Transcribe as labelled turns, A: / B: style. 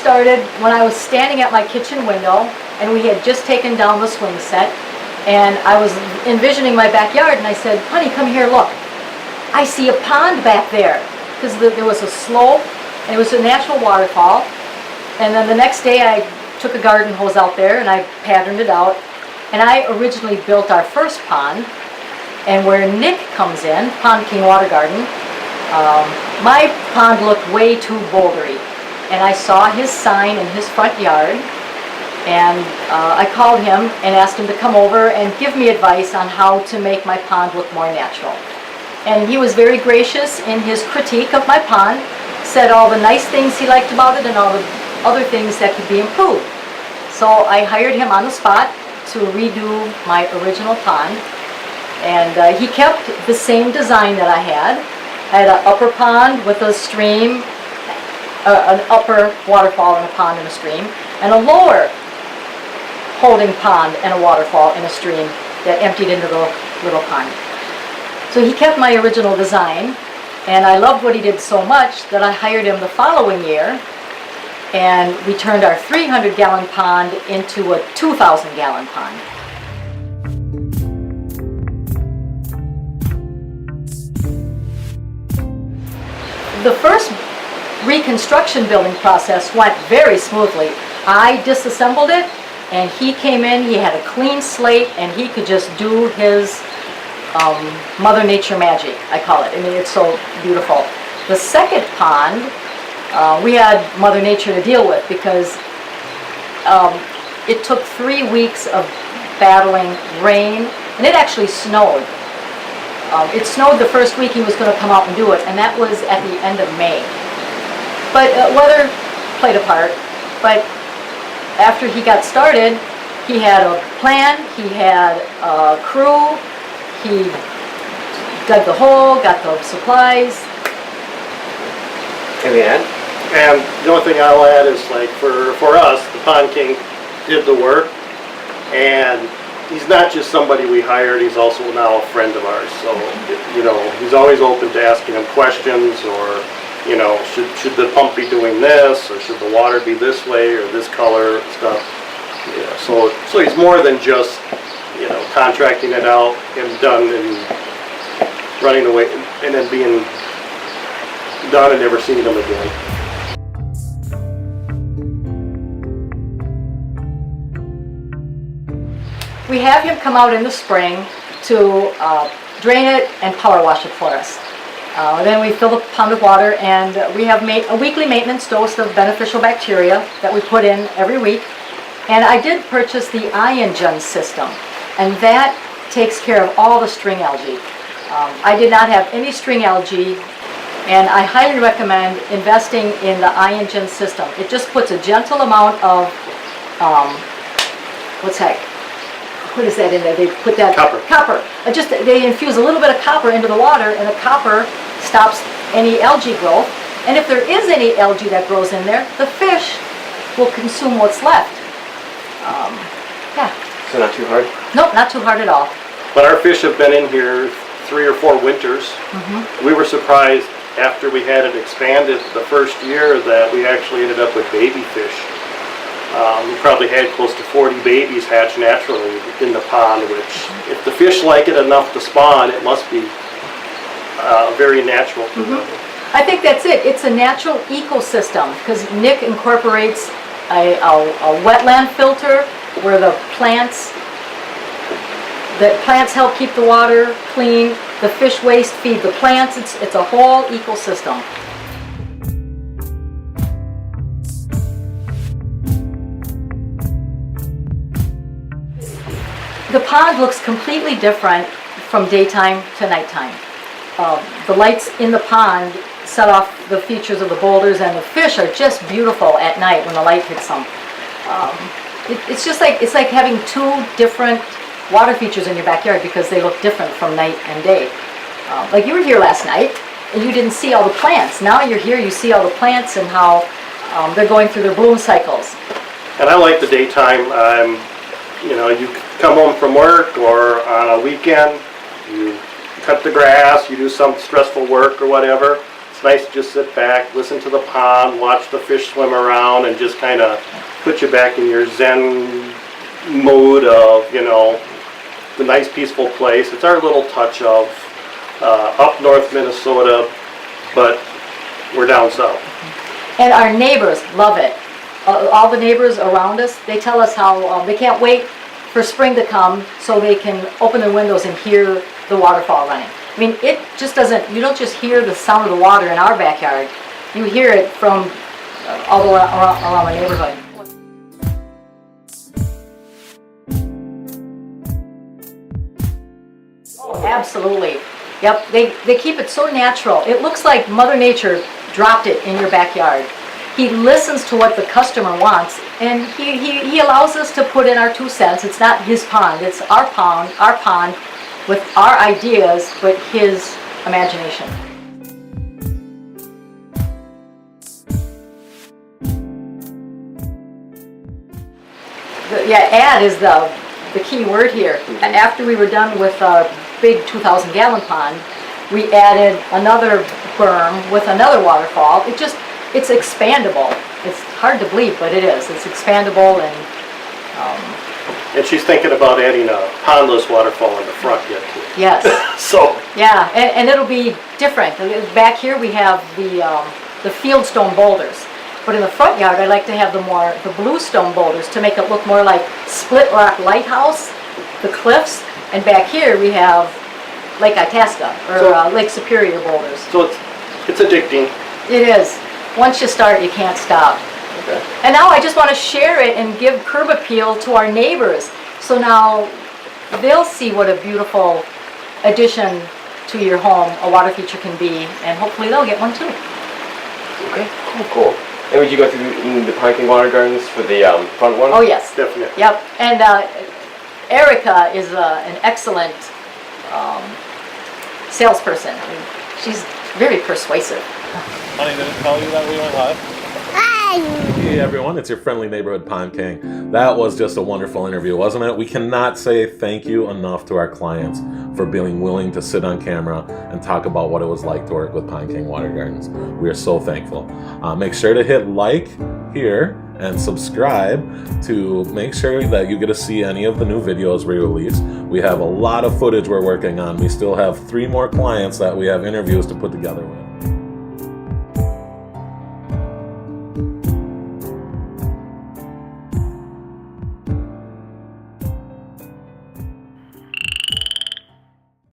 A: started when I was standing at my kitchen window, and we had just taken down the swing set, and I was envisioning my backyard, and I said, honey, come here, look. I see a pond back there, because there was a slope, and it was a natural waterfall. And then the next day I took a garden hose out there and I patterned it out, and I originally built our first pond. And where Nick comes in, Pond King Water Garden, my pond looked way too bouldery, and I saw his sign in his front yard, and I called him and asked him to come over and give me advice on how to make my pond look more natural. And he was very gracious in his critique of my pond, said all the nice things he liked about it and all the other things that could be improved. So I hired him on the spot to redo my original pond. And he kept the same design that I had. I had an upper pond with a stream, an upper waterfall and a pond and a stream, and a lower holding pond and a waterfall and a stream that emptied into the little pond. So he kept my original design, and I loved what he did so much that I hired him the following year, and we turned our 300-gallon pond into a 2,000-gallon pond. The first reconstruction building process went very smoothly. I disassembled it, and he came in, he had a clean slate, and he could just do his Mother Nature magic, I call it. I mean, it's so beautiful. The second pond, we had Mother Nature to deal with, because it took 3 weeks of battling rain, and it actually snowed. It snowed the first week he was going to come out and do it, and that was at the end of May. But weather played a part. But after he got started, he had a plan, he had a crew, he dug the hole, got the supplies.
B: Can we add?
C: And the only thing I'll add is, like, for us, the Pond King did the work, and he's not just somebody we hired, he's also now a friend of ours. So, you know, he's always open to asking him questions, or, you know, should the pump be doing this, or should the water be this way, or this color, stuff. Yeah, so he's more than just, you know, contracting it out and done and running away, and then being done and never seeing them again.
A: We have him come out in the spring to drain it and power wash it for us. Then we fill the pond with water, and we have a weekly maintenance dose of beneficial bacteria that we put in every week. And I did purchase the Iogen system, and that takes care of all the string algae. I did not have any string algae, and I highly recommend investing in the Iogen system. It just puts a gentle amount of, what is that in there? They put that
C: Copper.
A: They infuse a little bit of copper into the water, and the copper stops any algae growth. And if there is any algae that grows in there, the fish will consume what's left. Yeah.
B: So not too hard?
A: Nope, not too hard at all.
C: But our fish have been in here 3 or 4 winters. We were surprised after we had it expanded the first year that we actually ended up with baby fish. We probably had close to 40 babies hatch naturally in the pond, which, if the fish like it enough to spawn, it must be very natural for them.
A: I think that's it. It's a natural ecosystem, because Nick incorporates a wetland filter where the plants help keep the water clean. The fish waste feed the plants. It's a whole ecosystem. The pond looks completely different from daytime to nighttime. The lights in the pond set off the features of the boulders, and the fish are just beautiful at night when the light hits them. It's like having 2 different water features in your backyard, because they look different from night and day. Like you were here last night, and you didn't see all the plants. Now you're here, you see all the plants and how they're going through their bloom cycles.
C: And I like the daytime. You know, you come home from work or on a weekend, you cut the grass, you do some stressful work or whatever. It's nice to just sit back, listen to the pond, watch the fish swim around, and just kind of put you back in your zen mood of, you know, the nice peaceful place. It's our little touch of up north Minnesota, but we're down south.
A: And our neighbors love it. All the neighbors around us, they tell us how they can't wait for spring to come so they can open their windows and hear the waterfall running. I mean, it just doesn't, you don't just hear the sound of the water in our backyard, you hear it from all the way around my neighborhood. Oh, absolutely. Yep, they keep it so natural. It looks like Mother Nature dropped it in your backyard. He listens to what the customer wants, and he allows us to put in our 2 cents. It's not his pond, it's our pond with our ideas, but his imagination. Add is the key word here. After we were done with our big 2,000-gallon pond, we added another berm with another waterfall. It's expandable. It's hard to believe, but it is. It's expandable,
C: And she's thinking about adding a pondless waterfall in the front yet too.
A: yes.
C: So,
A: Yeah, and it'll be different. Back here we have the fieldstone boulders, but in the front yard I like to have the bluestone boulders to make it look more like Split Rock Lighthouse, the cliffs, and back here we have Lake Itasca or Lake Superior boulders.
C: so it's addicting.
A: It is. Once you start, you can't stop.
C: Okay.
A: And now I just want to share it and give curb appeal to our neighbors. So now they'll see what a beautiful addition to your home a water feature can be, and hopefully they'll get one too.
B: Okay, cool. And would you go through the Pine King Water Gardens for the front one?
A: Oh yes.
C: Definitely.
A: Yep. And Erica is an excellent salesperson. I mean, she's very persuasive.
D: Honey, did it tell you that we went live?
E: Hey everyone, it's your friendly neighborhood Pond King. That was just a wonderful interview, wasn't it? We cannot say thank you enough to our clients for being willing to sit on camera and talk about what it was like to work with Pond King Water Gardens. We are so thankful. Make sure to hit like here and subscribe to make sure that you get to see any of the new videos we release. We have a lot of footage we're working on. We still have 3 more clients that we have interviews to put together with.